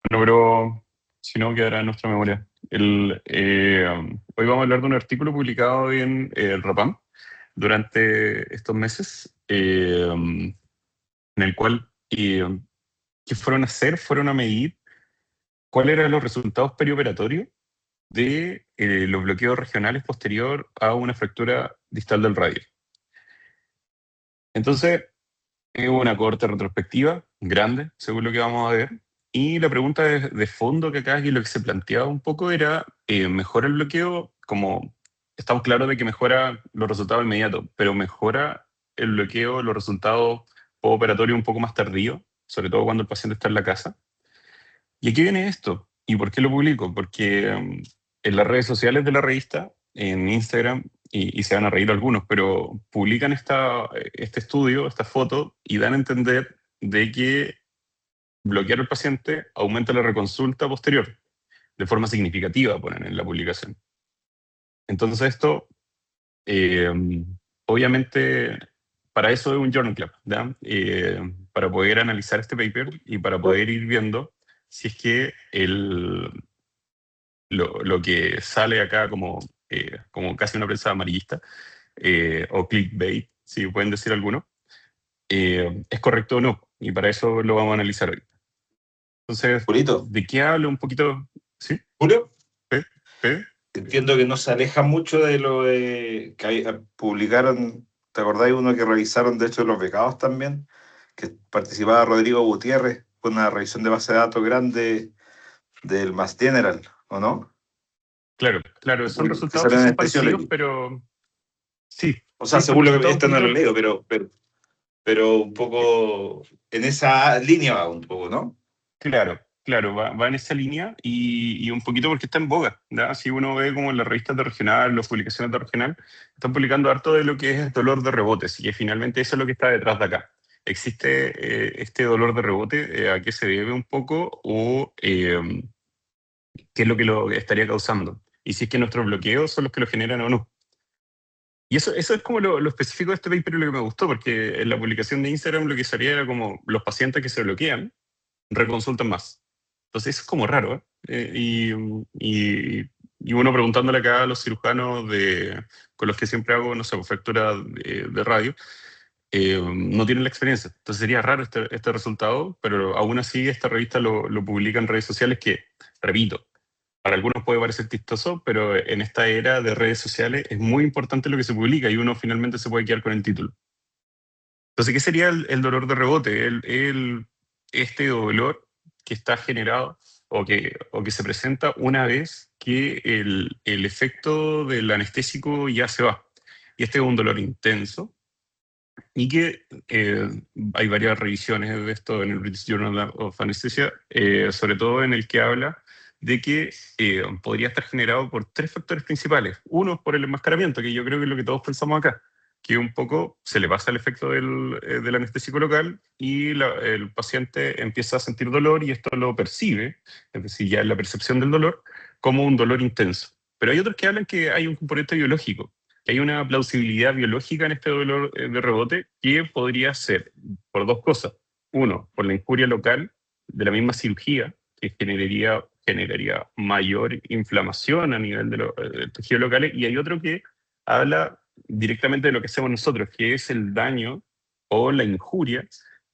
Bueno, pero si no, quedará en nuestra memoria. Hoy vamos a hablar de un artículo publicado en el Rapam durante estos meses, en el cual, ¿qué fueron a hacer? Fueron a medir cuáles eran los resultados perioperatorios de los bloqueos regionales posterior a una fractura distal del radio. Entonces, es una corte retrospectiva grande, según lo que vamos a ver. Y la pregunta de fondo que acá y lo que se planteaba un poco era, ¿mejora el bloqueo? Como estamos claros de que mejora los resultados inmediatos, pero ¿mejora el bloqueo los resultados operatorios un poco más tardío, sobre todo cuando el paciente está en la casa? ¿Y aquí viene esto? ¿Y por qué lo publico? Porque en las redes sociales de la revista, en Instagram, y se van a reír algunos, pero publican este estudio, esta foto, y dan a entender de que bloquear al paciente aumenta la reconsulta posterior, de forma significativa, ponen en la publicación. Entonces esto, eh, obviamente, para eso es un Journal Club, ¿ya? Para poder analizar este paper y para poder ir viendo si es que lo que sale acá como casi una prensa amarillista, o clickbait, si pueden decir alguno, es correcto o no. Y para eso lo vamos a analizar hoy. Entonces, Julito, ¿de qué hablo un poquito? ¿Sí? Julio, ¿P? ¿P? entiendo que no se aleja mucho de lo que publicaron. ¿Te acordáis uno que revisaron, de hecho, de los becados también? Que participaba Rodrigo Gutiérrez con una revisión de base de datos grande del Mass General, ¿o no? Claro, claro, son Que resultados que salió en son parecidos, Anesthesiology. pero sí, O sea, sí, son según lo que resultados un esto no lo he poquito. leído, pero un poco en esa línea va un poco, ¿no? Claro, claro, va en esa línea y un poquito porque está en boga, ¿ya? Si uno ve como en las revistas de regional, las publicaciones de regional, están publicando harto de lo que es el dolor de rebotes y que finalmente eso es lo que está detrás de acá. ¿Existe este dolor de rebote? ¿A qué se debe un poco? ¿O qué es lo que lo estaría causando? Y si es que nuestros bloqueos son los que lo generan o no. Y eso es como lo específico de este paper y lo que me gustó, porque en la publicación de Instagram lo que salía era como los pacientes que se bloquean reconsultan más. Entonces eso es como raro, ¿eh? Y uno preguntándole acá a los cirujanos con los que siempre hago, no sé, fractura de radio, no tienen la experiencia. Entonces sería raro este resultado, pero aún así esta revista lo publica en redes sociales que, repito, para algunos puede parecer chistoso, pero en esta era de redes sociales es muy importante lo que se publica y uno finalmente se puede quedar con el título. Entonces, ¿qué sería el dolor de rebote? Este dolor que está generado o que se presenta una vez que el efecto del anestésico ya se va. Y este es un dolor intenso y que hay varias revisiones de esto en el British Journal of Anesthesia, sobre todo en el que habla de que podría estar generado por tres factores principales. Uno es por el enmascaramiento, que yo creo que es lo que todos pensamos acá, que un poco se le pasa el efecto del anestésico local y el paciente empieza a sentir dolor y esto lo percibe, es decir, ya la percepción del dolor, como un dolor intenso. Pero hay otros que hablan que hay un componente biológico, que hay una plausibilidad biológica en este dolor de rebote que podría ser por dos cosas. Uno, por la injuria local de la misma cirugía, que generaría mayor inflamación a nivel de los tejidos locales, y hay otro que habla directamente de lo que hacemos nosotros, que es el daño o la injuria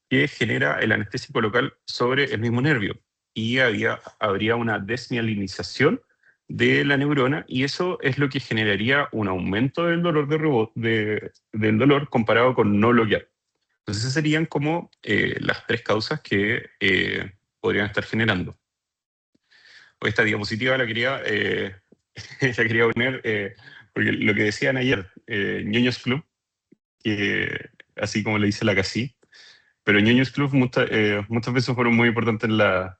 que genera el anestésico local sobre el mismo nervio. Y habría una desmielinización de la neurona y eso es lo que generaría un aumento del dolor del dolor comparado con no bloquear. Entonces esas serían como las tres causas que podrían estar generando. Hoy esta diapositiva la quería poner porque lo que decían ayer, Ñoños Club, que así como le dice la CACI, pero Ñoños Club muchas veces fueron muy importantes en la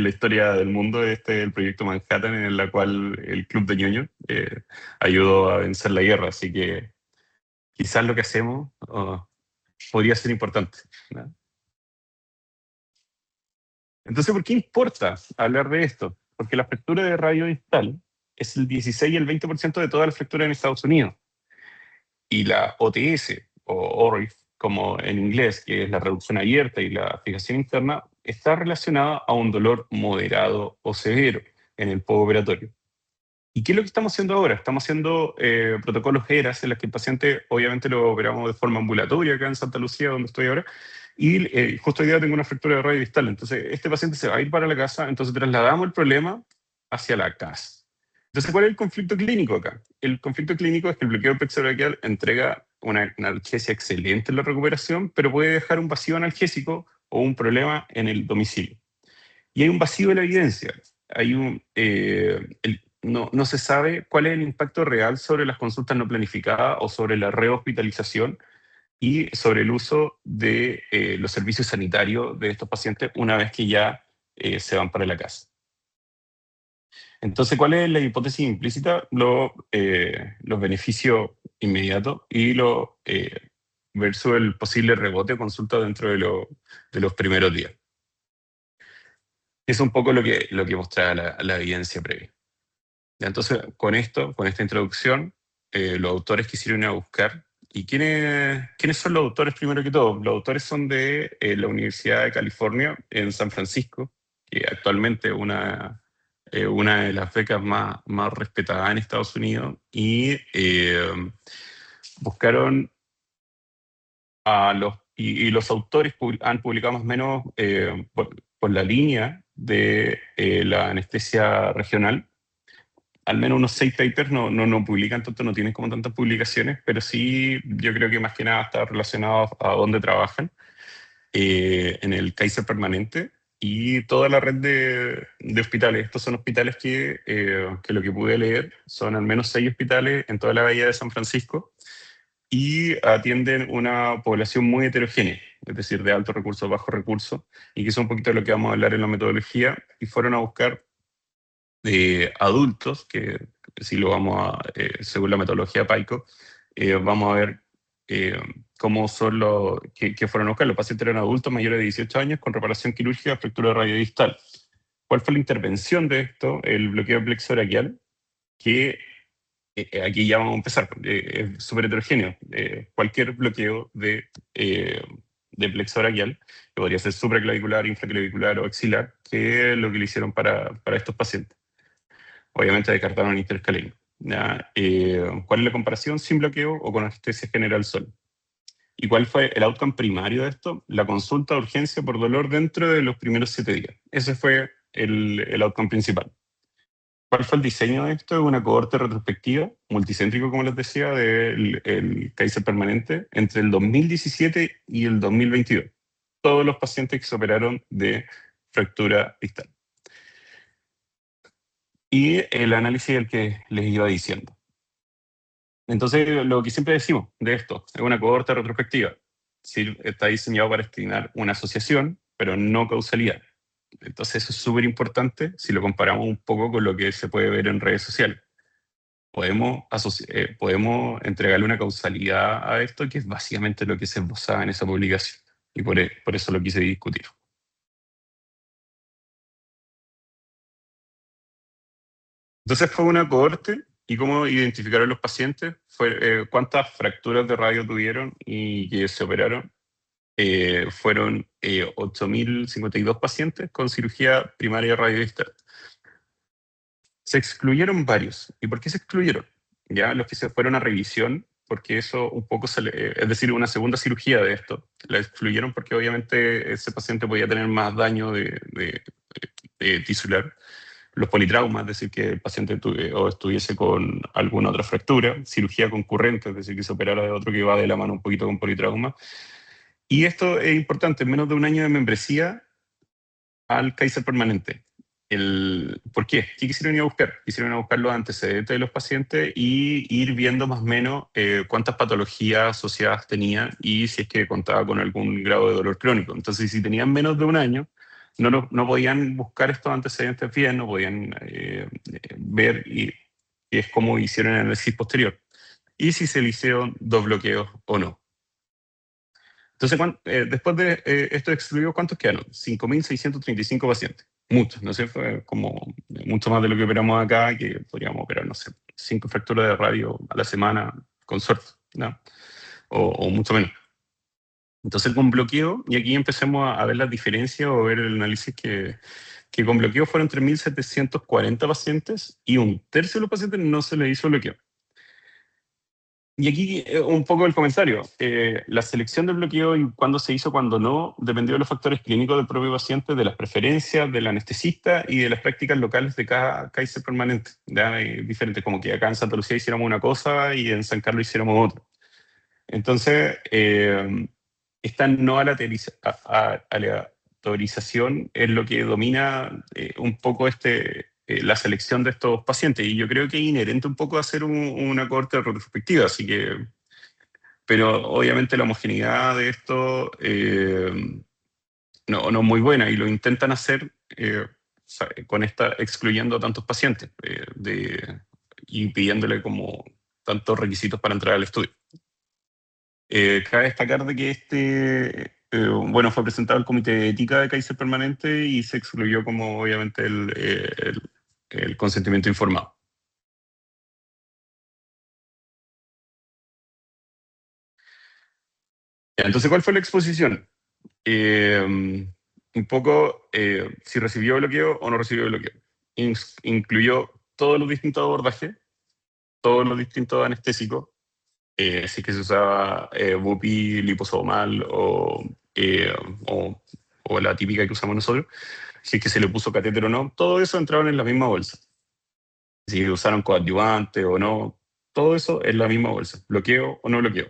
historia del mundo. El proyecto Manhattan, en la cual el Club de Ñoños ayudó a vencer la guerra. Así que quizás lo que hacemos podría ser importante, ¿no? Entonces, ¿por qué importa hablar de esto? Porque la fractura de radio distal es el 16 y el 20% de toda la fractura en Estados Unidos. Y la OTS, o ORIF, como en inglés, que es la reducción abierta y la fijación interna, está relacionada a un dolor moderado o severo en el postoperatorio. ¿Y qué es lo que estamos haciendo ahora? Estamos haciendo protocolos ERAS en los que el paciente, obviamente, lo operamos de forma ambulatoria acá en Santa Lucía, donde estoy ahora, y justo hoy día tengo una fractura de radio distal. Entonces, este paciente se va a ir para la casa, entonces trasladamos el problema hacia la casa. Entonces, ¿cuál es el conflicto clínico acá? El conflicto clínico es que el bloqueo plexobraquial entrega una analgesia excelente en la recuperación, pero puede dejar un vacío analgésico o un problema en el domicilio. Y hay un vacío de la evidencia. No se sabe cuál es el impacto real sobre las consultas no planificadas o sobre la rehospitalización y sobre el uso de los servicios sanitarios de estos pacientes una vez que ya se van para la casa. Entonces, ¿cuál es la hipótesis implícita? Los beneficios inmediatos y versus el posible rebote o consulta dentro de los primeros días. Es un poco lo que mostraba la evidencia previa. Entonces, con esta introducción, los autores quisieron ir a buscar. ¿Y quiénes son los autores primero que todo? Los autores son de la Universidad de California en San Francisco, que actualmente es una de las becas más respetadas en Estados Unidos, y buscaron y los autores han publicado más o menos por la línea de la anestesia regional. Al menos unos 6 papers no publican tanto, no tienen como tantas publicaciones, pero sí yo creo que más que nada está relacionado a dónde trabajan, en el Kaiser Permanente y toda la red de hospitales. Estos son hospitales que lo que pude leer son al menos 6 hospitales en toda la bahía de San Francisco y atienden una población muy heterogénea, es decir, de altos recursos, bajos recursos, y que es un poquito de lo que vamos a hablar en la metodología, y fueron a buscar adultos, que si lo vamos a, según la metodología PAICO, vamos a ver cómo son que fueron a buscar. Los pacientes eran adultos mayores de 18 años con reparación quirúrgica de fractura radiodistal. ¿Cuál fue la intervención de esto? El bloqueo plexobraquial, que aquí ya vamos a empezar, es súper heterogéneo. Cualquier bloqueo de plexo braquial, que podría ser supraclavicular, infraclavicular o axilar, que es lo que le hicieron para estos pacientes. Obviamente descartaron intercaleno. ¿Cuál es la comparación? ¿Sin bloqueo o con anestesia general solo? ¿Y cuál fue el outcome primario de esto? La consulta de urgencia por dolor dentro de los primeros 7 días. Ese fue el outcome principal. ¿Cuál fue el diseño de esto? Es una cohorte retrospectiva, multicéntrico, como les decía, del Kaiser Permanente, entre el 2017 y el 2022. Todos los pacientes que se operaron de fractura distal. Y el análisis del que les iba diciendo. Entonces, lo que siempre decimos de esto, es una cohorte retrospectiva. Sí, está diseñado para estimar una asociación, pero no causalidad. Entonces, eso es súper importante si lo comparamos un poco con lo que se puede ver en redes sociales. Podemos entregarle una causalidad a esto, que es básicamente lo que se esbozaba en esa publicación. Y por eso lo quise discutir. Entonces fue una cohorte, y cómo identificaron los pacientes, fue cuántas fracturas de radio tuvieron y que se operaron. Fueron 8.052 pacientes con cirugía primaria radiodistal. Se excluyeron varios. ¿Y por qué se excluyeron? Ya los que se fueron a revisión, porque eso un poco, es decir, una segunda cirugía de esto. La excluyeron porque obviamente ese paciente podía tener más daño de tisular. Los politraumas, es decir, que el paciente o estuviese con alguna otra fractura, cirugía concurrente, es decir, que se operara de otro que va de la mano un poquito con politrauma. Y esto es importante, en menos de un año de membresía al Kaiser Permanente. ¿Por qué? ¿Qué quisieron ir a buscar? Quisieron ir a buscar los antecedentes de los pacientes y ir viendo más o menos cuántas patologías asociadas tenía y si es que contaba con algún grado de dolor crónico. Entonces, si tenían menos de un año, no podían buscar estos antecedentes bien, no podían ver y es como hicieron el análisis posterior. Y si se le hicieron 2 bloqueos o no. Entonces, después de estos excluidos, ¿cuántos quedaron? 5.635 pacientes. Muchos, ¿no sé? Fue como mucho más de lo que operamos acá, que podríamos operar, no sé, 5 fracturas de radio a la semana, con suerte, ¿no? O mucho menos. Entonces con bloqueo, y aquí empecemos a ver las diferencias o ver el análisis que con bloqueo fueron 3.740 pacientes y un tercio de los pacientes no se le hizo bloqueo. Y aquí un poco el comentario. La selección del bloqueo y cuándo se hizo, cuándo no, dependió de los factores clínicos del propio paciente, de las preferencias del anestesista y de las prácticas locales de cada Kaiser Permanente. ¿Ya? Diferente, como que acá en Santa Lucía hiciéramos una cosa y en San Carlos hiciéramos otra. Entonces, esta no aleatorización es lo que domina un poco la selección de estos pacientes. Y yo creo que es inherente un poco a hacer una corte retrospectiva. Así que, pero obviamente la homogeneidad de esto no es muy buena y lo intentan hacer con excluyendo a tantos pacientes y pidiéndole como tantos requisitos para entrar al estudio. Cabe destacar de que bueno, fue presentado al Comité de Ética de Kaiser Permanente y se excluyó como obviamente el consentimiento informado. Entonces, ¿cuál fue la exposición? Un poco si recibió bloqueo o no recibió bloqueo. Incluyó todos los distintos abordajes, todos los distintos anestésicos, si es que se usaba bupi, liposomal eh, o, o la típica que usamos nosotros, si es que se le puso catéter o no, todo eso entraban en la misma bolsa. Si usaron coadyuvante o no, todo eso es la misma bolsa, bloqueo o no bloqueo.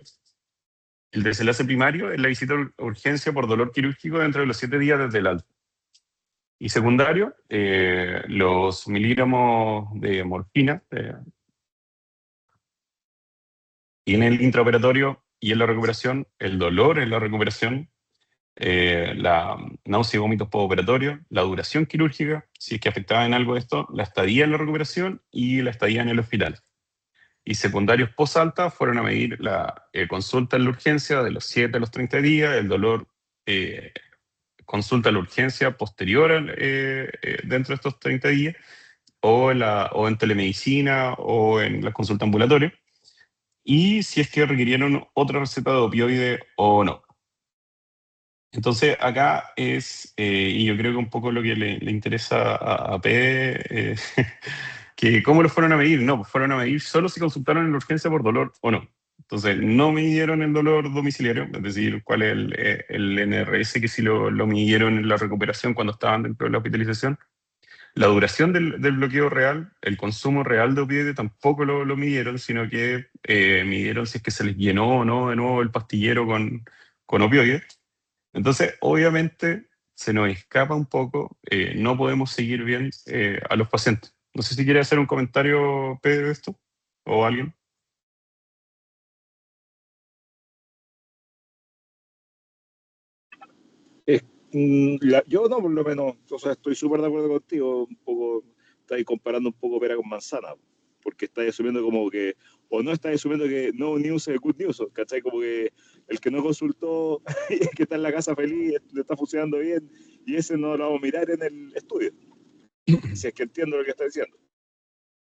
El desenlace primario es la visita a urgencia por dolor quirúrgico dentro de los 7 días desde el alta. Y secundario, los miligramos de morfina y en el intraoperatorio y en la recuperación, el dolor en la recuperación, la náusea y vómitos postoperatorios, la duración quirúrgica, si es que afectaba en algo esto, la estadía en la recuperación y la estadía en el hospital. Y secundarios post-alta fueron a medir la consulta en la urgencia de los 7 a los 30 días, el dolor, consulta en la urgencia posterior dentro de estos 30 días, o en telemedicina o en la consulta ambulatoria, y si es que requirieron otra receta de opioide o no. Entonces, acá y yo creo que un poco lo que le interesa a P, que cómo lo fueron a medir. No, pues fueron a medir solo si consultaron en la urgencia por dolor o no. Entonces, no midieron el dolor domiciliario, es decir, cuál es el NRS, que sí lo midieron en la recuperación cuando estaban dentro de la hospitalización. La duración del bloqueo real, el consumo real de opioide tampoco lo midieron, sino que midieron si es que se les llenó o no de nuevo el pastillero con opioides. Entonces, obviamente, se nos escapa un poco, no podemos seguir bien a los pacientes. No sé si quiere hacer un comentario, Pedro, de esto, o alguien. Yo no, por lo menos, o sea, estoy súper de acuerdo contigo, un poco, estáis comparando un poco pera con manzana, porque estáis asumiendo como que, o no estáis asumiendo que no news es good news, ¿cachai? Como que el que no consultó, que está en la casa feliz, le está funcionando bien, y ese no lo vamos a mirar en el estudio, si es que entiendo lo que está diciendo.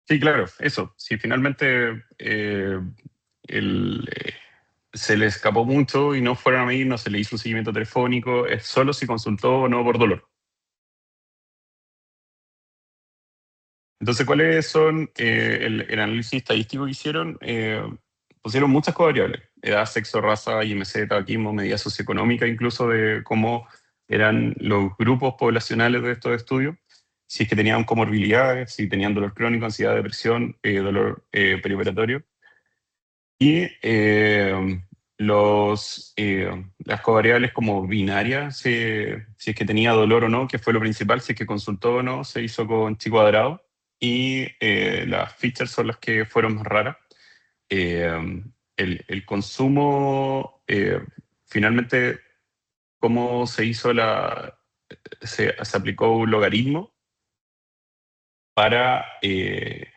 Sí, claro, eso. Si finalmente el, se le escapó mucho y no fueron a medir, no se le hizo un seguimiento telefónico, es solo si consultó o no por dolor. Entonces, ¿cuáles son el análisis estadístico que hicieron? Pusieron muchas covariables: edad, sexo, raza, IMC, tabaquismo, medida socioeconómica, incluso de cómo eran los grupos poblacionales de estos estudios, si es que tenían comorbilidades, si tenían dolor crónico, ansiedad, depresión, dolor perioperatorio. Y las covariables como binarias, si es que tenía dolor o no, que fue lo principal, si es que consultó o no, se hizo con chi cuadrado. Y las features son las que fueron más raras. Eh, el consumo, finalmente, cómo se hizo se aplicó un logaritmo para este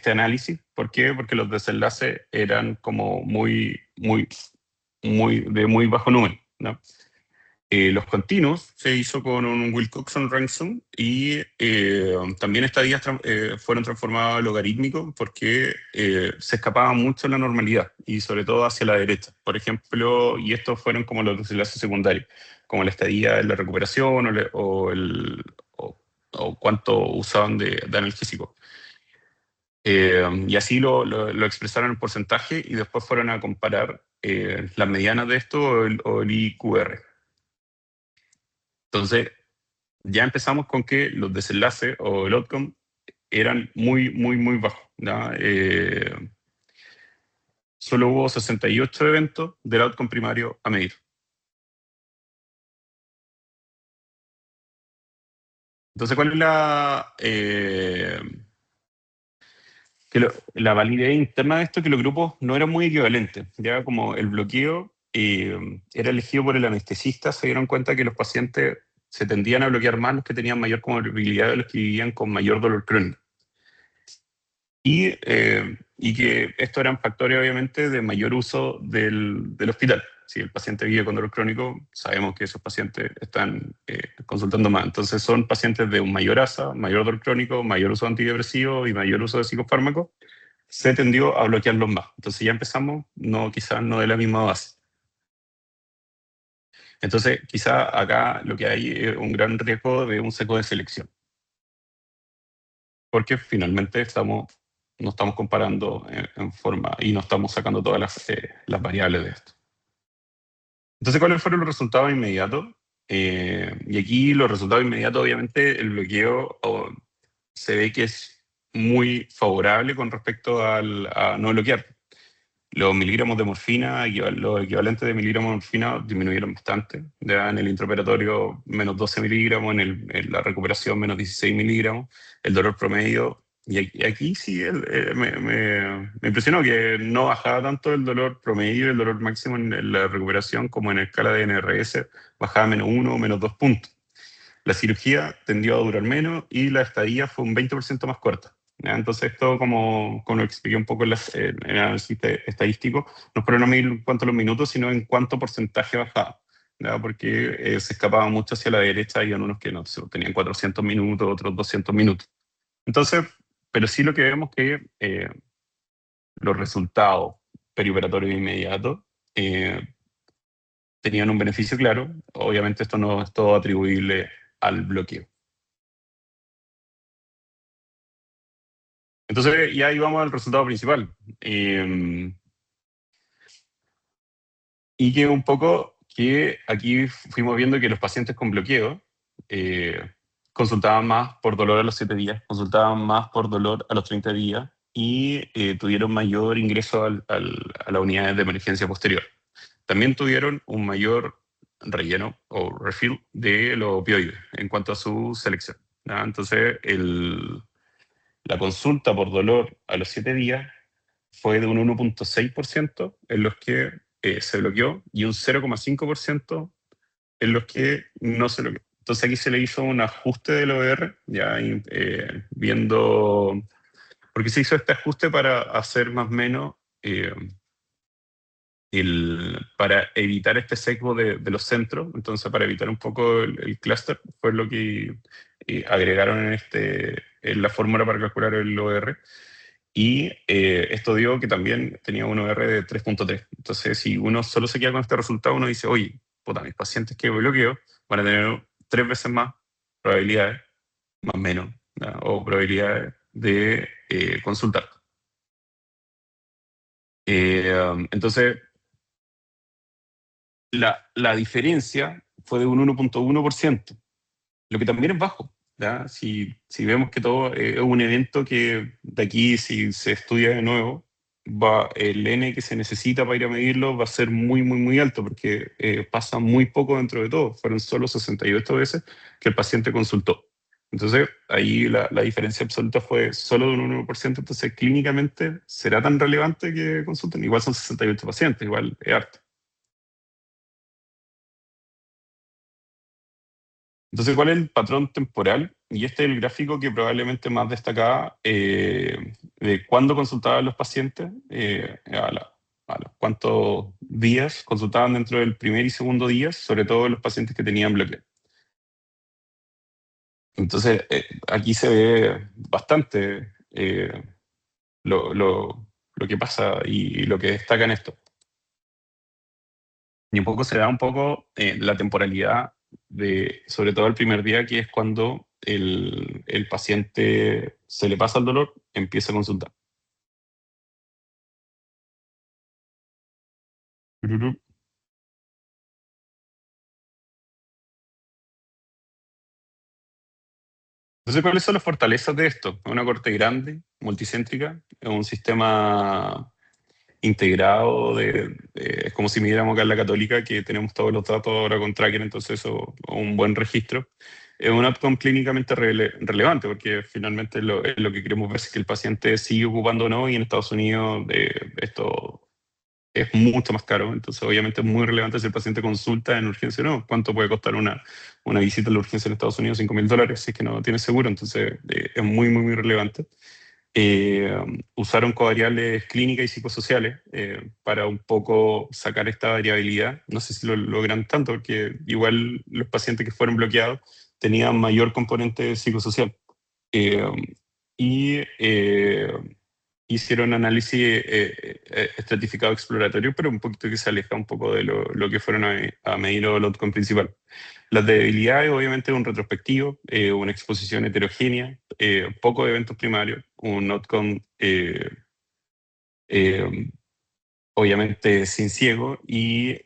análisis. ¿Por qué? Porque los desenlaces eran como de muy bajo número, ¿no? Los continuos se hizo con un Wilcoxon ransom y también estadías fueron transformadas a logarítmico porque se escapaba mucho de la normalidad y sobre todo hacia la derecha. Por ejemplo, y estos fueron como los desenlaces secundarios, como la estadía en la recuperación o cuánto usaban de analgésico. Y así lo expresaron en porcentaje y después fueron a comparar las medianas de esto o el IQR. Entonces, ya empezamos con que los desenlaces o el outcome eran muy, muy, muy bajos, ¿ya? Solo hubo 68 eventos del outcome primario a medir. Entonces, ¿cuál es la validez interna de esto? Que los grupos no eran muy equivalentes. Ya como el bloqueo era elegido por el anestesista, se dieron cuenta que los pacientes se tendían a bloquear más los que tenían mayor comorbilidad de los que vivían con mayor dolor crónico. Y que estos eran factores, obviamente, de mayor uso del hospital. Si el paciente vive con dolor crónico, sabemos que esos pacientes están consultando más. Entonces, son pacientes de un mayor ASA, mayor dolor crónico, mayor uso de antidepresivo y mayor uso de psicofármacos. Se tendió a bloquearlos más. Entonces, ya empezamos, quizás no de la misma base. Entonces, quizás acá lo que hay es un gran riesgo de un seco de selección. Porque finalmente no estamos comparando en forma y no estamos sacando todas las variables de esto. Entonces, ¿cuáles fueron los resultados inmediatos? Y aquí los resultados inmediatos, obviamente, el bloqueo se ve que es muy favorable con respecto a no bloquear. Los miligramos de morfina, los equivalentes de miligramos de morfina disminuyeron bastante. Ya en el intraoperatorio, menos 12 miligramos, en la recuperación, menos 16 miligramos. El dolor promedio, y aquí sí me impresionó que no bajaba tanto el dolor promedio y el dolor máximo en la recuperación como en la escala de NRS, bajaba menos 1 o menos 2 puntos. La cirugía tendió a durar menos y la estadía fue un 20% más corta. ¿Ya? Entonces, esto, como lo expliqué un poco en el análisis estadístico, no fueron a medir en cuanto a los minutos, sino en cuánto porcentaje bajaba. ¿Ya? Porque se escapaba mucho hacia la derecha, habían unos que no tenían 400 minutos, otros 200 minutos. Entonces, pero sí lo que vemos que los resultados perioperatorios inmediatos tenían un beneficio claro. Obviamente esto no es todo atribuible al bloqueo. Entonces, ya íbamos al resultado principal. Y que un poco que aquí fuimos viendo que los pacientes con bloqueo consultaban más por dolor a los 7 días, consultaban más por dolor a los 30 días y tuvieron mayor ingreso a las unidades de emergencia posterior. También tuvieron un mayor relleno o refill de los opioides en cuanto a su selección, ¿no? Entonces, la consulta por dolor a los 7 días fue de un 1,6% en los que se bloqueó y un 0,5% en los que no se bloqueó. Entonces aquí se le hizo un ajuste del OR, ya viendo, porque se hizo este ajuste para hacer más o menos, para evitar este sesgo de los centros, entonces para evitar un poco el clúster, fue lo que agregaron en la fórmula para calcular el OR. Y esto dio que también tenía un OR de 3,3. Entonces, si uno solo se queda con este resultado, uno dice, oye, puta, mis pacientes que bloqueo van a tener 3 veces más probabilidades, más o menos, ¿no? O probabilidades de consultar. Entonces, la diferencia fue de un 1,1%, lo que también es bajo. ¿Ya? Si vemos que todo es un evento que de aquí, si se estudia de nuevo, el N que se necesita para ir a medirlo va a ser muy, muy, muy alto, porque pasa muy poco dentro de todo. Fueron solo 68 veces que el paciente consultó. Entonces, ahí la diferencia absoluta fue solo de un 1%. Entonces, clínicamente, ¿será tan relevante que consulten? Igual son 68 pacientes, igual es harto. Entonces, ¿cuál es el patrón temporal? Y este es el gráfico que probablemente más destacaba de cuándo consultaban los pacientes a los cuantos días, consultaban dentro del primer y segundo día, sobre todo los pacientes que tenían bloqueo. Entonces, aquí se ve bastante lo, lo- lo que pasa y lo que destaca en esto. Y un poco se da un poco la temporalidad de, sobre todo el primer día, que es cuando el paciente se le pasa el dolor, empieza a consultar. Ujú. Entonces, ¿cuáles son las fortalezas de esto? Es una corte grande, multicéntrica, es un sistema integrado es como si midiéramos acá en la Católica, que tenemos todos los datos ahora con Tracker, entonces eso, un buen registro. Es un outcome clínicamente relevante, porque finalmente es lo que queremos ver si es que el paciente sigue ocupando o no, y en Estados Unidos esto es mucho más caro, entonces obviamente es muy relevante si el paciente consulta en urgencia o no. ¿Cuánto puede costar una visita a la urgencia en Estados Unidos? $5.000 si es que no tiene seguro, entonces es muy, muy, muy relevante. eh, Usaron covariables clínicas y psicosociales para un poco sacar esta variabilidad. No sé si lo logran tanto, porque igual los pacientes que fueron bloqueados tenían mayor componente psicosocial. Eh, y hicieron análisis estratificado exploratorio, pero un poquito que se aleja un poco de lo que fueron a medir el outcome principal. Las debilidades, obviamente, un retrospectivo, una exposición heterogénea, pocos eventos primarios, un outcome eh, obviamente sin ciego, y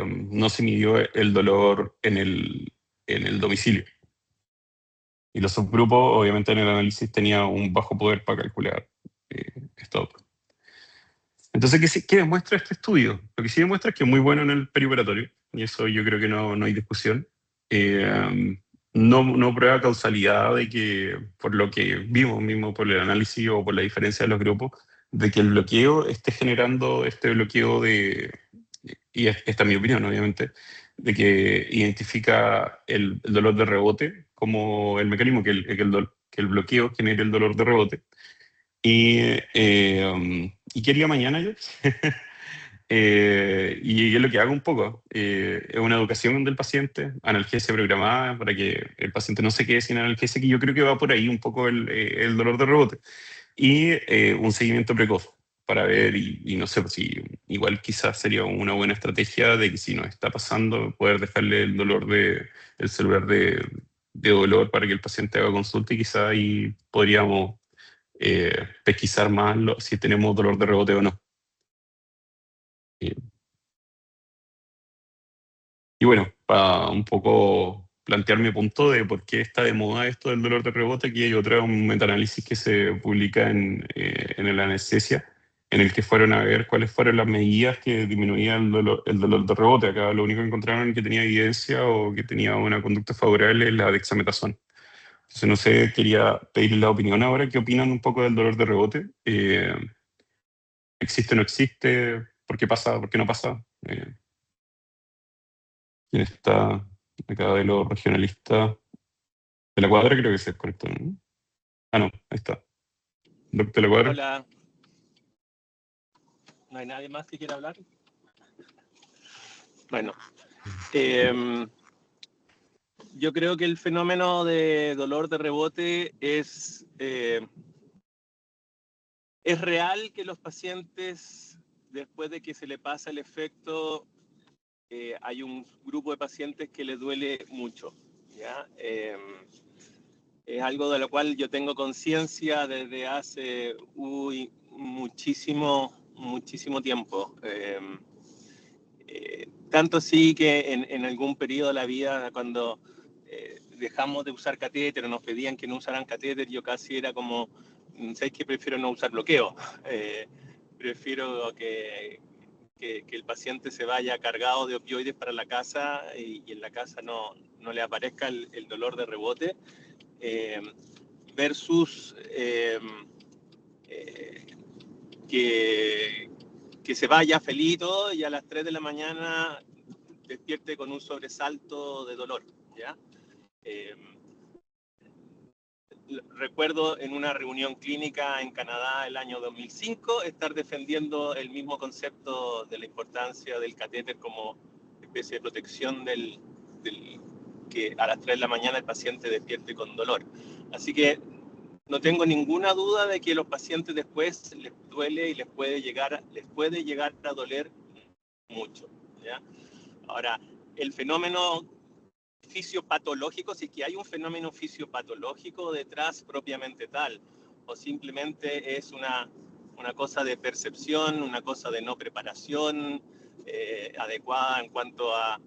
no se midió el dolor en el domicilio. Y los subgrupos, obviamente, en el análisis tenía un bajo poder para calcular esto. Entonces, ¿qué demuestra este estudio? Lo que sí demuestra es que es muy bueno en el perioperatorio, y eso yo creo que no hay discusión. No prueba causalidad de que, por lo que vimos mismo por el análisis o por la diferencia de los grupos, de que el bloqueo esté generando este bloqueo y esta es mi opinión, obviamente, de que identifica el dolor de rebote como el mecanismo que el bloqueo genere el dolor de rebote. ¿Y qué haría mañana yo? Y es lo que hago un poco. Es una educación del paciente, analgesia programada para que el paciente no se quede sin analgesia, que yo creo que va por ahí un poco el dolor de rebote. Y un seguimiento precoz para ver, y no sé, pues si igual quizás sería una buena estrategia de que si nos está pasando, poder dejarle el celular de dolor para que el paciente haga consulta, y quizás ahí podríamos pesquisar más si tenemos dolor de rebote o no. Eh, y bueno, para un poco plantear mi punto de por qué está de moda esto del dolor de rebote, aquí hay un metaanálisis que se publica en el Anestesia, en el que fueron a ver cuáles fueron las medidas que disminuían el dolor de rebote. Acá lo único que encontraron que tenía evidencia o que tenía una conducta favorable es la dexametasona. Entonces, no sé, quería pedirle la opinión ahora. ¿Qué opinan un poco del dolor de rebote? ¿Existe o no existe? ¿Por qué pasa? ¿Por qué no pasa? ¿Quién está acá de los regionalistas? De la Cuadra creo que se desconectó, ¿no? Ah, no, ahí está. Doctor de la Cuadra. Hola, ¿no hay nadie más que quiera hablar? Bueno, yo creo que el fenómeno de dolor de rebote es real, que los pacientes, después de que se le pasa el efecto, hay un grupo de pacientes que les duele mucho, ¿ya? Es algo de lo cual yo tengo conciencia desde hace muchísimo tiempo. Tanto así que en algún periodo de la vida, cuando dejamos de usar catéter o nos pedían que no usaran catéter, yo casi era como, ¿sabes qué? Prefiero no usar bloqueo. Prefiero que el paciente se vaya cargado de opioides para la casa y en la casa no le aparezca el dolor de rebote, versus que se vaya feliz y todo, y a las 3 de la mañana despierte con un sobresalto de dolor, ¿ya? recuerdo en una reunión clínica en Canadá el año 2005 estar defendiendo el mismo concepto de la importancia del catéter como especie de protección que a las 3 de la mañana el paciente despierte con dolor. Así que no tengo ninguna duda de que los pacientes después les duele y les puede llegar a doler mucho, ¿ya? Ahora, el fenómeno fisiopatológico, si que hay un fenómeno fisiopatológico detrás propiamente tal, o simplemente es una cosa de percepción, una cosa de no preparación adecuada en cuanto a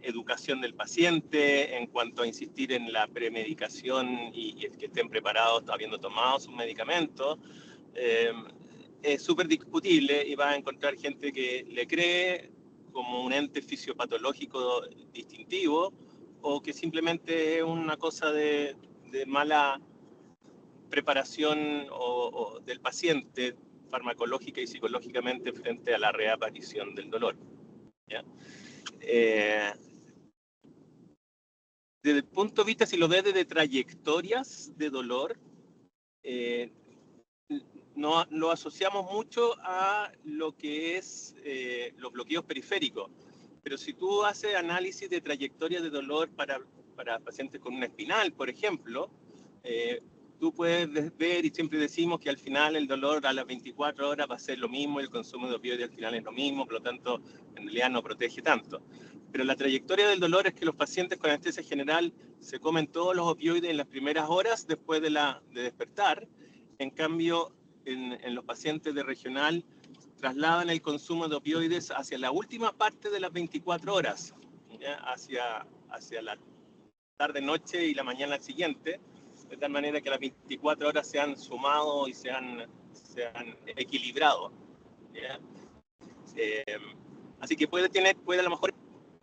educación del paciente, en cuanto a insistir en la premedicación y que estén preparados habiendo tomado sus medicamentos, es súper discutible y va a encontrar gente que le cree como un ente fisiopatológico distintivo o que simplemente es una cosa de mala preparación o del paciente farmacológica y psicológicamente frente a la reaparición del dolor, ¿ya? Desde el punto de vista, si lo ves desde trayectorias de dolor, no, lo asociamos mucho a lo que es los bloqueos periféricos. Pero si tú haces análisis de trayectoria de dolor para pacientes con una espinal, por ejemplo, tú puedes ver, y siempre decimos que al final el dolor a las 24 horas va a ser lo mismo, el consumo de opioides al final es lo mismo, por lo tanto, en realidad no protege tanto. Pero la trayectoria del dolor es que los pacientes con anestesia general se comen todos los opioides en las primeras horas después de despertar. En cambio, en los pacientes de regional trasladan el consumo de opioides hacia la última parte de las 24 horas, ¿ya? Hacia la tarde-noche y la mañana siguiente, de tal manera que las 24 horas se han sumado y se han equilibrado, ¿ya? Así que puede a lo mejor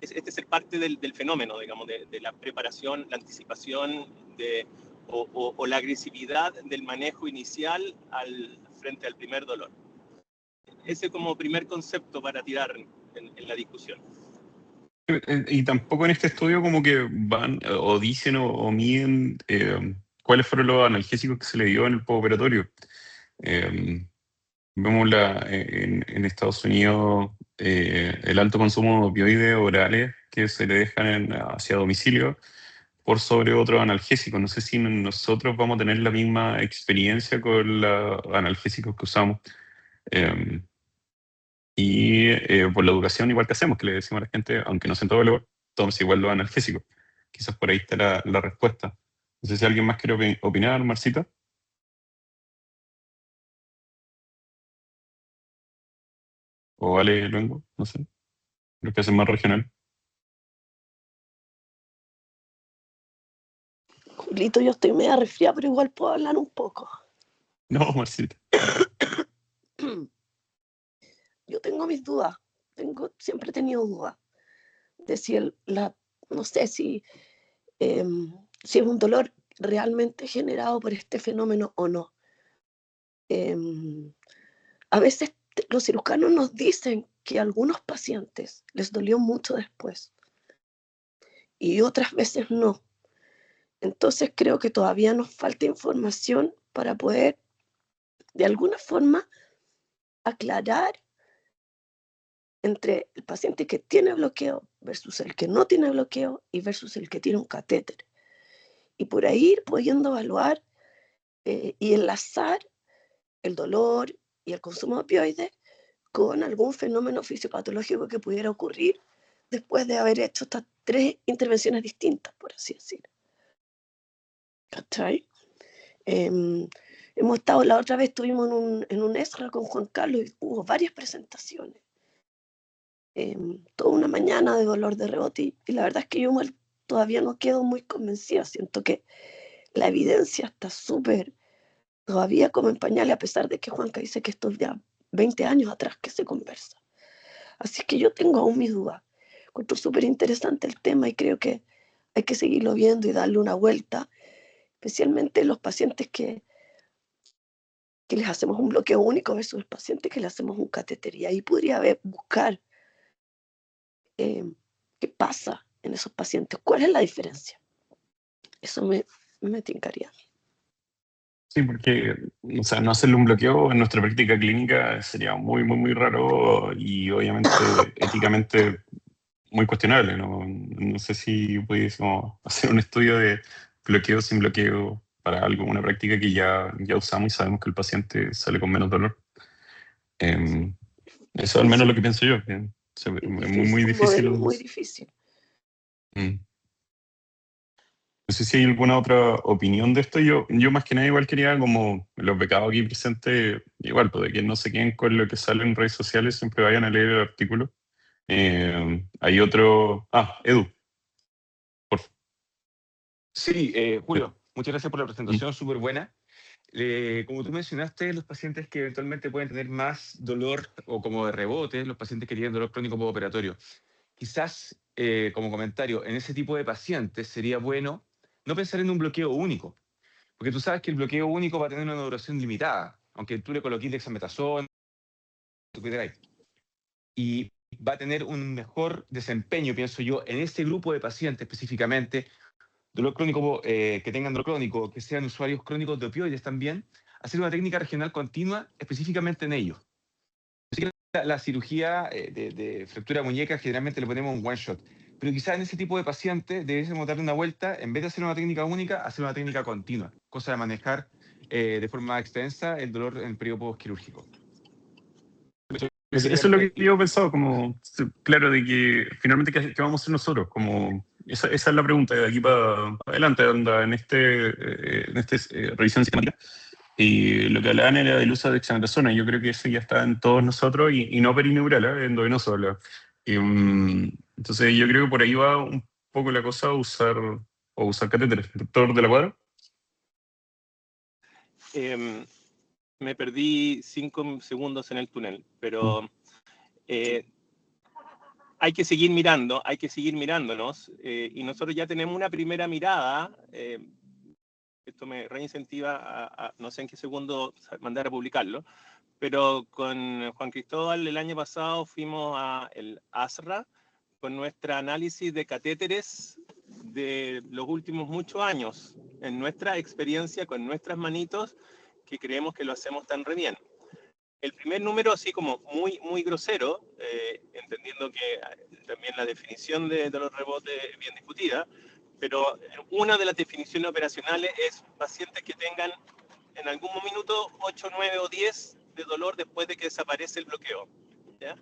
ser parte del fenómeno, digamos, de la preparación, la anticipación o la agresividad del manejo inicial frente al primer dolor. Ese como primer concepto para tirar en la discusión. Y tampoco en este estudio como que van o dicen o miden cuáles fueron los analgésicos que se le dio en el postoperatorio. Vemos en Estados Unidos el alto consumo de opioides orales que se le dejan hacia domicilio por sobre otros analgésicos. No sé si nosotros vamos a tener la misma experiencia con los analgésicos que usamos. Por la educación igual que hacemos, que le decimos a la gente, aunque no se en todo valor, tómese igual los analgésicos. Quizás por ahí está la respuesta. No sé si alguien más quiere opinar, Marcita. O Ale Luengo, no sé. Creo que hacen más regional. Julito, yo estoy media resfriada, pero igual puedo hablar un poco. No, Marcita. Yo tengo mis dudas. Siempre he tenido dudas de si no sé si es un dolor realmente generado por este fenómeno o no. A veces los cirujanos nos dicen que a algunos pacientes les dolió mucho después y otras veces no. Entonces creo que todavía nos falta información para poder de alguna forma aclarar entre el paciente que tiene bloqueo versus el que no tiene bloqueo y versus el que tiene un catéter. Y por ahí ir pudiendo evaluar y enlazar el dolor y el consumo de opioides con algún fenómeno fisiopatológico que pudiera ocurrir después de haber hecho estas 3 intervenciones distintas, por así decir. ¿Cachai? Hemos estado, la otra vez estuvimos en un ESRA con Juan Carlos y hubo varias presentaciones. Toda una mañana de dolor de rebote y la verdad es que yo todavía no quedo muy convencida. Siento que la evidencia está súper todavía como en pañales, a pesar de que Juanca dice que esto es ya 20 años atrás que se conversa. Así que yo tengo aún mis dudas. Encuentro súper interesante el tema y creo que hay que seguirlo viendo y darle una vuelta, especialmente los pacientes que les hacemos un bloqueo único versus el paciente que le hacemos un catéter. Y ahí podría buscar qué pasa en esos pacientes, cuál es la diferencia. Eso me me tincaría. Sí, porque, o sea, no hacerle un bloqueo en nuestra práctica clínica sería muy, muy, muy raro y obviamente éticamente muy cuestionable, ¿no? No sé si pudiésemos hacer un estudio de bloqueo sin bloqueo para algo, una práctica que ya usamos y sabemos que el paciente sale con menos dolor. Eso al menos Difícil, lo que pienso yo, que es muy, muy un modelo difícil. muy difícil. Mm. No sé si hay alguna otra opinión de esto. Yo más que nada igual quería, como los becados aquí presentes, igual, pues de que no se queden con lo que sale en redes sociales, siempre vayan a leer el artículo. Hay otro... Ah, Edu, por favor. Sí, Julio, muchas gracias por la Mm. presentación, súper buena. Como tú mencionaste, los pacientes que eventualmente pueden tener más dolor o como de rebote, los pacientes que tienen dolor crónico postoperatorio. Quizás, como comentario, en ese tipo de pacientes sería bueno no pensar en un bloqueo único, porque tú sabes que el bloqueo único va a tener una duración limitada, aunque tú le coloques dexametasona, tú quieras, y va a tener un mejor desempeño, pienso yo, en este grupo de pacientes específicamente, dolor crónico, que tengan dolor crónico, que sean usuarios crónicos de opioides también, hacer una técnica regional continua específicamente en ellos. Así que la cirugía de fractura de muñeca generalmente le ponemos un one shot, pero quizás en ese tipo de pacientes debiésemos darle una vuelta, en vez de hacer una técnica única, hacer una técnica continua, cosa de manejar de forma extensa el dolor en el periodo postquirúrgico. Eso es lo que yo he pensado, como, claro, de que finalmente, ¿qué vamos a hacer nosotros? Como, esa es la pregunta de aquí para adelante, anda, en este revisión sistemática. Y lo que hablaban era del uso de dexametasona. Yo creo que eso ya está en todos nosotros y no perineural, endovenoso. Entonces yo creo que por ahí va un poco la cosa, usar catéteres. Doctor de la Cuadra. Me perdí 5 segundos en el túnel, pero hay que seguir mirando, hay que seguir mirándonos, y nosotros ya tenemos una primera mirada. Esto me reincentiva a no sé en qué segundo mandar a publicarlo, pero con Juan Cristóbal el año pasado fuimos a el ASRA con nuestro análisis de catéteres de los últimos muchos años, en nuestra experiencia con nuestras manitos, que creemos que lo hacemos tan re bien. El primer número, así como muy, muy grosero, entendiendo que también la definición de los rebotes es bien discutida, pero una de las definiciones operacionales es pacientes que tengan en algún minuto 8, 9 o 10 de dolor después de que desaparece el bloqueo. ¿Ya?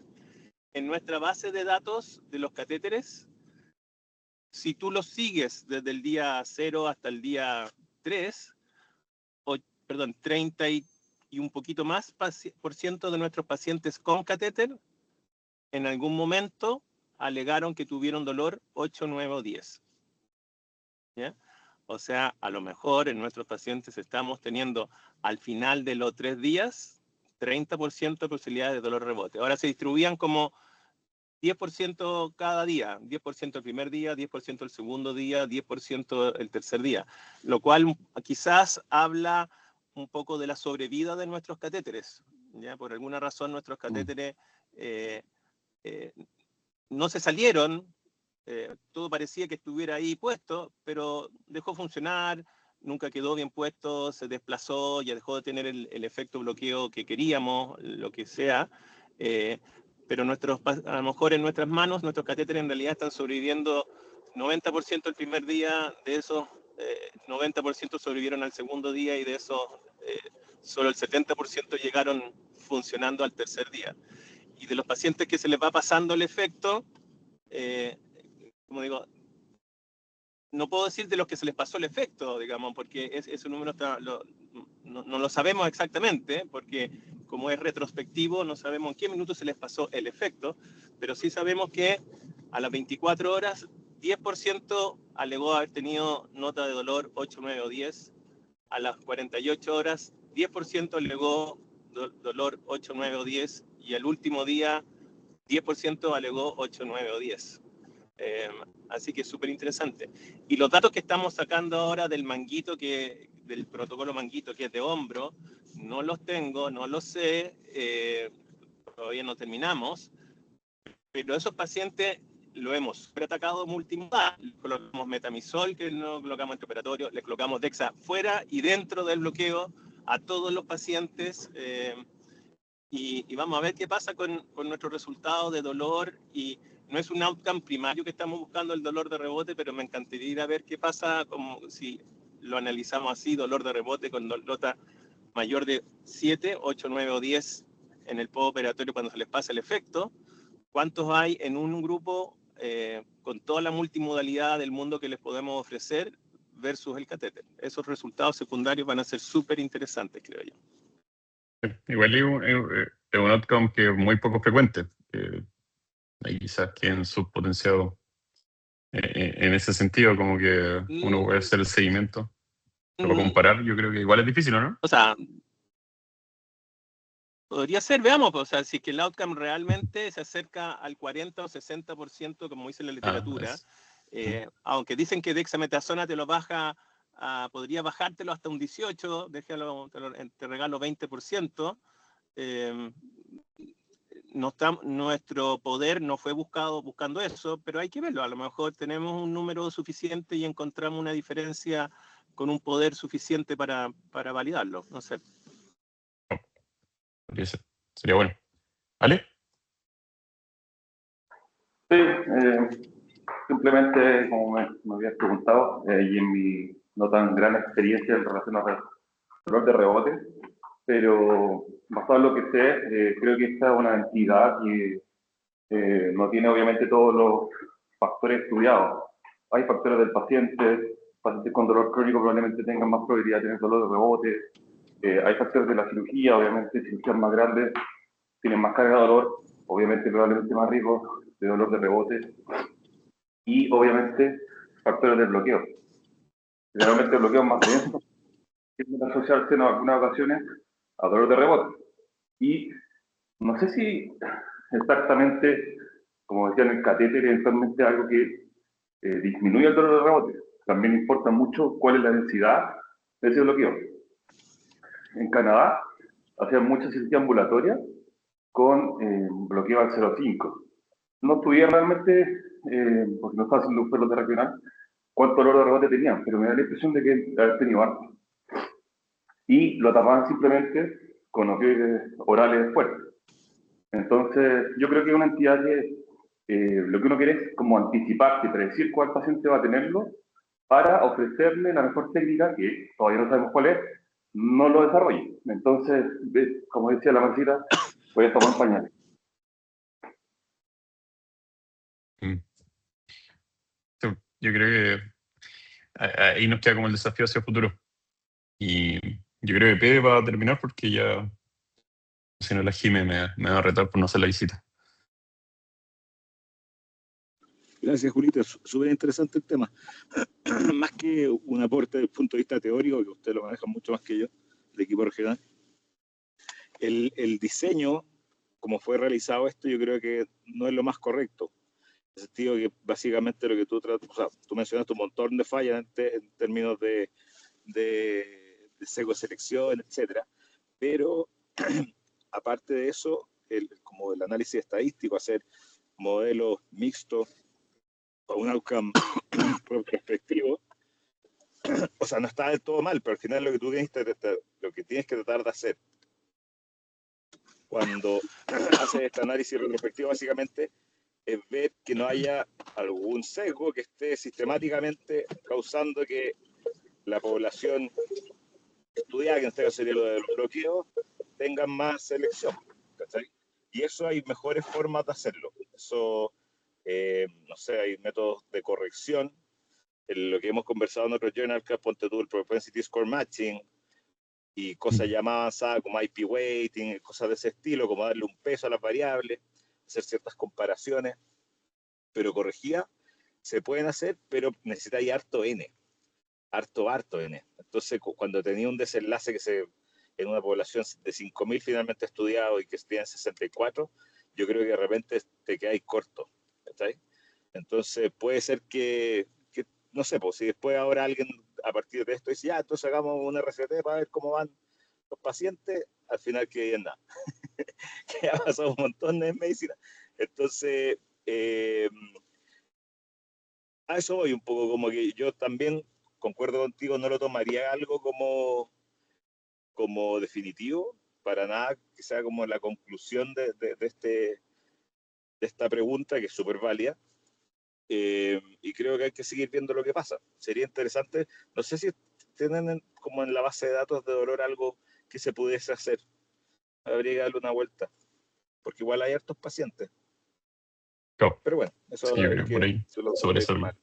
En nuestra base de datos de los catéteres, si tú los sigues desde el día 0 hasta el día 3, 30 y un poquito más por ciento de nuestros pacientes con catéter en algún momento alegaron que tuvieron dolor 8, 9 o 10. ¿Ya? O sea, a lo mejor en nuestros pacientes estamos teniendo al final de los 3 días 30% de posibilidades de dolor rebote. Ahora se distribuían como 10% cada día, 10% el primer día, 10% el segundo día, 10% el tercer día, lo cual quizás habla un poco de la sobrevida de nuestros catéteres. ¿Ya? Por alguna razón nuestros catéteres no se salieron, todo parecía que estuviera ahí puesto, pero dejó funcionar, nunca quedó bien puesto, se desplazó, ya dejó de tener el efecto bloqueo que queríamos, lo que sea, pero a lo mejor en nuestras manos, nuestros catéteres en realidad están sobreviviendo 90% el primer día, de esos 90% sobrevivieron al segundo día y de esos solo el 70% llegaron funcionando al tercer día. Y de los pacientes que se les va pasando el efecto, como digo, no puedo decir de los que se les pasó el efecto, digamos, porque ese número no lo sabemos exactamente, porque como es retrospectivo, no sabemos en qué minuto se les pasó el efecto, pero sí sabemos que a las 24 horas, 10% alegó haber tenido nota de dolor 8, 9 o 10, a las 48 horas, 10% alegó dolor 8, 9 o 10, y el último día, 10% alegó 8, 9 o 10. Así que es súper interesante. Y los datos que estamos sacando ahora del manguito, del protocolo manguito, que es de hombro, no los tengo, no los sé, todavía no terminamos, pero esos pacientes, lo hemos atacado multimodal. Le colocamos metamizol, que no colocamos intraoperatorio, le colocamos Dexa fuera y dentro del bloqueo a todos los pacientes. Y vamos a ver qué pasa con nuestros resultados de dolor. Y no es un outcome primario que estamos buscando, el dolor de rebote, pero me encantaría ir a ver qué pasa como si lo analizamos así, dolor de rebote con nota mayor de 7, 8, 9 o 10 en el postoperatorio cuando se les pasa el efecto. ¿Cuántos hay en un grupo con toda la multimodalidad del mundo que les podemos ofrecer versus el catéter? Esos resultados secundarios van a ser súper interesantes, creo yo. Igual es un outcome que es muy poco frecuente. Hay quizás quien subpotenciado en ese sentido, como que uno puede hacer el seguimiento. Pero para comparar, yo creo que igual es difícil, ¿no? O sea, podría ser, veamos, o sea, si es que el outcome realmente se acerca al 40 o 60%, como dice la literatura, aunque dicen que dexametasona te lo baja, podría bajártelo hasta un 18, te regalo 20%. Nuestro poder no fue buscando eso, pero hay que verlo. A lo mejor tenemos un número suficiente y encontramos una diferencia con un poder suficiente para validarlo. No sé. Sería bueno. ¿Vale? Sí, simplemente como me habías preguntado, y en mi no tan gran experiencia en relación al dolor de rebote, pero basado en lo que sé, creo que esta es una entidad que no tiene obviamente todos los factores estudiados. Hay factores del pacientes con dolor crónico probablemente tengan más probabilidad de tener dolor de rebote. Hay factores de la cirugía, obviamente cirugías más grandes tienen más carga de dolor, obviamente probablemente más riesgo de dolor de rebote, y obviamente factores de bloqueo. Generalmente el bloqueo más denso tiende a asociarse en algunas ocasiones a dolor de rebote. Y no sé si exactamente, como decían, el catéter es eventualmente algo que disminuye el dolor de rebote. También importa mucho cuál es la densidad de ese bloqueo. En Canadá hacían mucha cirugía ambulatoria con bloqueo al 0,5. No estudié realmente, porque no estaba haciendo un pelo regional, cuánto dolor de rebote tenían, pero me da la impresión de que haber tenido harto. Y lo tapaban simplemente con opioides orales fuertes. Entonces, yo creo que es una entidad que lo que uno quiere es como anticiparse, predecir cuál paciente va a tenerlo para ofrecerle la mejor técnica, que todavía no sabemos cuál es, no lo desarrolle. Entonces, como decía la Marcita, voy a tomar pañales. Yo creo que ahí nos queda como el desafío hacia el futuro. Y yo creo que Pede va a terminar porque ya, si no, la Jime me va a retar por no hacer la visita. Gracias, Julito. Súper interesante el tema. Más que un aporte desde el punto de vista teórico, que usted lo maneja mucho más que yo, el equipo regional. El diseño, como fue realizado esto, yo creo que no es lo más correcto. En el sentido que básicamente lo que tú tratas, o sea, tú mencionaste un montón de fallas en términos de selección, etcétera. Pero aparte de eso, como el análisis estadístico, hacer modelos mixtos para un outcome prospectivo, o sea, no está del todo mal, pero al final lo que tú tienes que tratar de hacer cuando haces este análisis retrospectivo básicamente es ver que no haya algún sesgo que esté sistemáticamente causando que la población estudiada, que en este caso sería lo de los bloqueos, tengan más selección, ¿cachai? Y eso hay mejores formas de hacerlo. Eso, no sé, hay métodos de corrección. Lo que hemos conversado en otros journals, que ponte tú el propensity score matching y cosas ya más avanzadas como IP weighting, cosas de ese estilo, como darle un peso a las variables, hacer ciertas comparaciones, pero corregidas se pueden hacer, pero necesitáis harto N, harto N. Entonces, cuando tenía un desenlace en una población de 5.000 finalmente estudiado y que tienen 64, yo creo que de repente te quedáis corto, ¿está? Entonces, puede ser que, no sé, pues si después ahora alguien a partir de esto dice, ya, entonces hagamos un RCT para ver cómo van los pacientes, al final que en nada. Que ha pasado un montón de medicina. Entonces, A eso voy un poco, como que yo también concuerdo contigo, no lo tomaría algo como definitivo, para nada que sea como la conclusión de esta pregunta, que es súper válida. Y creo que hay que seguir viendo lo que pasa. Sería interesante, no sé si tienen como en la base de datos de dolor algo que se pudiese hacer. Habría que darle una vuelta, porque igual hay hartos pacientes. Claro. Pero bueno, eso Sí, yo hay creo que por ahí, sobre eso. tomar.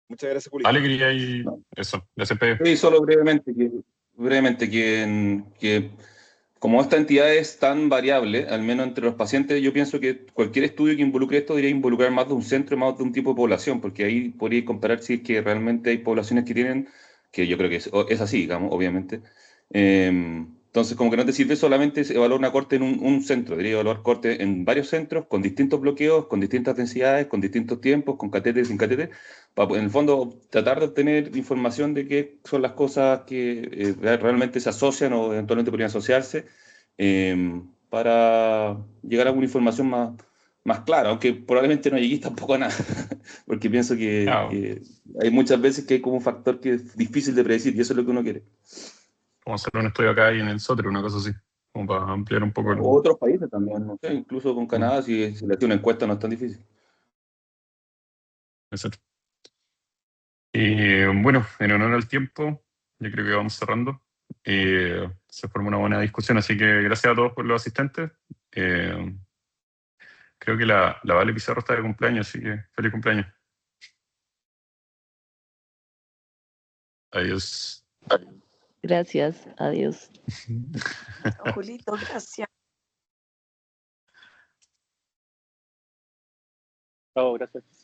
Muchas gracias, Julito. Vale, quería ir No. eso. Gracias, Pedro. Sí, solo brevemente, que como esta entidad es tan variable, al menos entre los pacientes, yo pienso que cualquier estudio que involucre esto debería involucrar más de un centro, más de un tipo de población, porque ahí podría comparar si es que realmente hay poblaciones que tienen, que yo creo que es así, digamos, obviamente. Entonces, como que no te sirve solamente evaluar una corte en un centro, debería evaluar corte en varios centros, con distintos bloqueos, con distintas densidades, con distintos tiempos, con catéter, sin catéter, para en el fondo tratar de obtener información de qué son las cosas que realmente se asocian o eventualmente podrían asociarse, para llegar a una información más clara, aunque probablemente no lleguéis tampoco a nada, porque pienso Claro, que hay muchas veces que hay como un factor que es difícil de predecir y eso es lo que uno quiere. vamos a hacer un estudio acá y en el Sotre, una cosa así, como para ampliar un poco el... O otros países también, no sé, incluso con Canadá, si le hace una encuesta no es tan difícil. Exacto. Bueno, en honor al tiempo, yo creo que vamos cerrando. Se formó una buena discusión, así que gracias a todos por los asistentes. Creo que la Vale Pizarro está de cumpleaños, así que feliz cumpleaños. Adiós. Gracias, adiós. Julito, gracias. Chao, gracias.